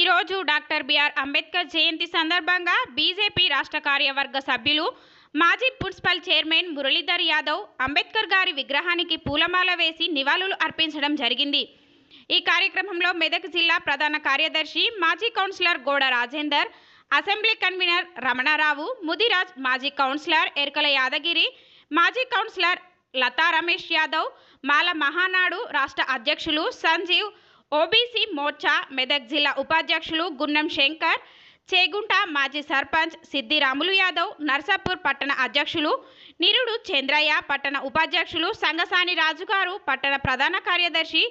ఈరోజు doctor BR Ambedkar జయంతి సందర్భంగా BJP రాష్ట్ర కార్యవర్గ సభ్యులు మాజీ మున్సిపల్ చైర్మన్ మురళీధర్ యాదవ్ అంబేద్కర్ గారి విగ్రహానికి పూలమాల వేసి నివాళులు అర్పించడం జరిగింది. ఈ కార్యక్రమంలో మెదక్ జిల్లా ప్రధాన కార్యదర్శి మాజీ కౌన్సిలర్ గోడ రాజేందర్, అసెంబ్లీ కన్వీనర్ రమణారావు, ముదిరాజ్, మాజీ కౌన్సిలర్ ఎర్కల యాదగిరి, మాజీ కౌన్సిలర్ లతా రమేష్ యాదవ్, మాల మహానాడు రాష్ట్ర అధ్యక్షులు సంజీవ్, ఓబీసీ మోర్చా మెదక్ జిల్లా ఉపాధ్యక్షులు గున్నం శంకర్, చేగుంట మాజీ సర్పంచ్ సిద్ది రాములు యాదవ్, నర్సాపూర్ పట్టణ అధ్యక్షులు నిరుడు చంద్రయ్య, పట్టణ ఉపాధ్యక్షులు సంగసాని రాజుగారు, పట్టణ ప్రధాన కార్యదర్శి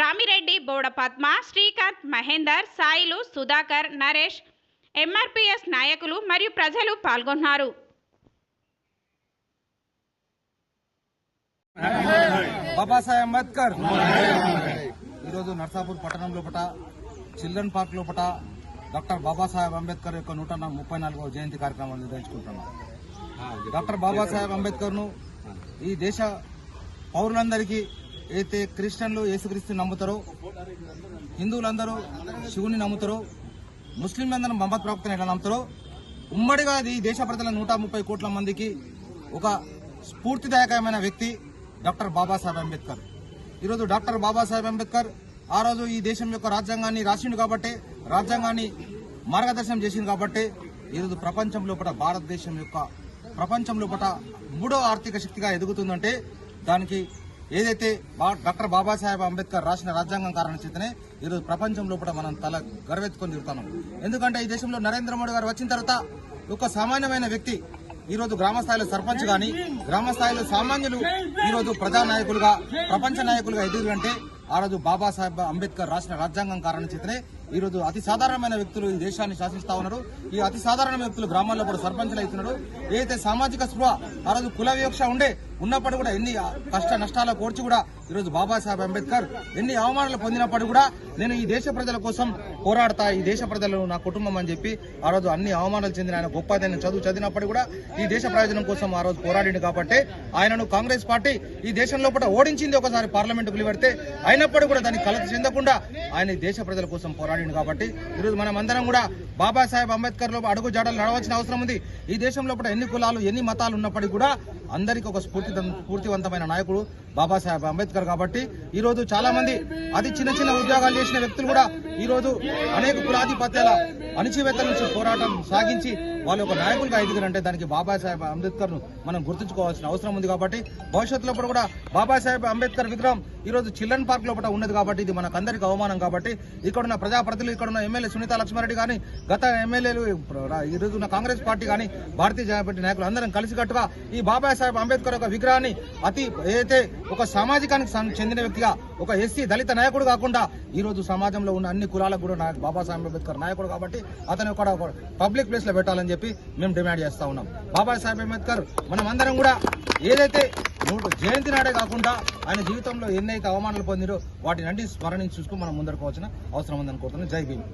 రామిరెడ్డి, బోడ పద్మ, శ్రీకాంత్, మహేందర్, సాయిలు, సుధాకర్, నరేష్, ఎంఆర్పీఎస్ నాయకులు మరియు ప్రజలు పాల్గొన్నారు. బాబాసాహెబ్ అంబేద్కర్ ఈరోజు నర్సాపూర్ పట్టణం లోపల చిల్డ్రన్ పార్క్ లోపల డాక్టర్ బాబాసాహెబ్ అంబేద్కర్ యొక్క 134వ జయంతి కార్యక్రమాన్ని నిర్వహించుకుంటున్నాం. డాక్టర్ బాబాసాహెబ్ అంబేద్కర్ ను ఈ దేశ పౌరులందరికీ అయితే క్రిస్టియన్లు యేసుక్రీస్తుని నమ్ముతారో, హిందువులందరూ శివుని నమ్ముతారో, ముస్లింలందరూ మహమ్మద్ ప్రవక్తను ఎలా నమ్ముతారో, ఉమ్మడిగా ఈ దేశ ప్రజల 130 కోట్ల మందికి ఒక స్ఫూర్తిదాయకమైన వ్యక్తి డాక్టర్ బాబాసాహెబ్ అంబేద్కర్. ఈరోజు డాక్టర్ బాబాసాహెబ్ అంబేద్కర్ ఆ రోజు ఈ దేశం యొక్క రాజ్యాంగాన్ని రాసిండు కాబట్టి, రాజ్యాంగాన్ని మార్గదర్శనం చేసింది కాబట్టి ఈరోజు ప్రపంచం లోపల భారతదేశం యొక్క ప్రపంచం లోపల 3వ ఆర్థిక శక్తిగా ఎదుగుతుందంటే దానికి ఏదైతే డాక్టర్ బాబాసాహెబ్ అంబేద్కర్ రాసిన రాజ్యాంగం కారణం చేతనే ఈరోజు ప్రపంచం లోపల మనం తల గర్వెత్తుకొని తిరుగుతున్నాం. ఎందుకంటే ఈ దేశంలో నరేంద్ర మోడీ గారు వచ్చిన తర్వాత ఒక సామాన్యమైన వ్యక్తి ఈరోజు గ్రామ స్థాయిలో సర్పంచ్ గాని, గ్రామ స్థాయిలో సామాన్యులు ఈరోజు ప్రజానాయకులుగా, ప్రపంచ నాయకులుగా ఎదుగుంటే ఆ రోజు బాబాసాహెబ్ అంబేద్కర్ రాసిన రాజ్యాంగం కారణం చేతనే ఈరోజు అతి సాధారణమైన వ్యక్తులు ఈ దేశాన్ని శాసిస్తా ఉన్నారు. ఈ అతి సాధారణ వ్యక్తులు గ్రామాల్లో కూడా సర్పంచులు అవుతున్నారు. ఏదైతే సామాజిక స్పృహ ఆ రోజు కుల వివక్ష ఉన్నప్పుడు కూడా ఎన్ని కష్ట నష్టాల కోర్చి కూడా ఈరోజు బాబాసాహెబ్ అంబేద్కర్ ఎన్ని అవమానాలు పొందినప్పుడు కూడా నేను ఈ దేశ ప్రజల కోసం పోరాడతా, ఈ దేశ ప్రజలు నా కుటుంబం అని చెప్పి ఆ రోజు అన్ని అవమానాలు చెందిన ఆయన గొప్ప చదివినప్పుడు కూడా ఈ దేశ ప్రయోజనం కోసం ఆ రోజు పోరాడింది కాబట్టి ఆయనను కాంగ్రెస్ పార్టీ ఈ దేశం లోపల ఓడించింది. ఒకసారి పార్లమెంటుకు నిలబెడితే అయినప్పుడు కూడా దానికి కలత చెందకుండా ఆయన దేశ ప్రజల కోసం పోరాడింది కాబట్టి ఈరోజు మనం అందరం కూడా బాబాసాహెబ్ అంబేద్కర్ లో అడుగు జాడలు నడవాల్సిన అవసరం ఉంది. ఈ దేశం లోపల ఎన్ని కులాలు ఎన్ని మతాలు ఉన్నప్పటికీ కూడా అందరికీ ఒక స్ఫూర్తివంతమైన నాయకుడు బాబాసాహెబ్ అంబేద్కర్ కాబట్టి ఈ రోజు చాలా మంది అతి చిన్న చిన్న ఉద్యోగాలు చేసిన వ్యక్తులు కూడా ఈ రోజు అనేక కులాధిపత్యాల అణచివేతల నుంచి పోరాటం సాగించి వాళ్ళు ఒక నాయకులుగా ఎదిగారంటే దానికి బాబాసాహెబ్ అంబేద్కర్ ను మనం గుర్తుంచుకోవాల్సిన అవసరం ఉంది. కాబట్టి భవిష్యత్తులో కూడా బాబాసాహెబ్ అంబేద్కర్ విగ్రహం ఈ రోజు చిల్డ్రన్ పార్క్ లోపల ఉన్నది కాబట్టి ఇది మనకందరికీ అవమానం. కాబట్టి ఇక్కడున్న ప్రజాప్రతినిధులు, ఇక్కడున్న ఎమ్మెల్యే సునీతా లక్ష్మారెడ్డి కానీ, గత ఎమ్మెల్యేలు, ఈ రోజు ఉన్న కాంగ్రెస్ పార్టీ కానీ, భారతీయ జనతా పార్టీ నాయకులు అందరం కలిసికట్టుగా ఈ బాబాసాహెబ్ అంబేద్కర్ యొక్క విగ్రహాన్ని ఏదైతే ఒక సామాజికానికి చెందిన వ్యక్తిగా, ఒక ఎస్సీ దళిత నాయకుడు కాకుండా ఈ రోజు సమాజంలో ఉన్న అన్ని కులాలకు కూడా బాబాసాహెబ్ అంబేద్కర్ నాయకుడు కాబట్టి అతను కూడా పబ్లిక్ ప్లేస్ లో పెట్టాలని చెప్పి మేము డిమాండ్ చేస్తా ఉన్నాం. బాబాసాహెబ్ అంబేద్కర్ మనం అందరం కూడా ఏదైతే జయంతి నాడే కాకుండా ఆయన జీవితంలో ఎన్నైతే అవమానాలు పొందిరో వాటిని స్మరణించి చూసుకుని మనం ముందరకు వచ్చిన అవసరం ఉందని కోరుతున్నాం. జై భీమ్.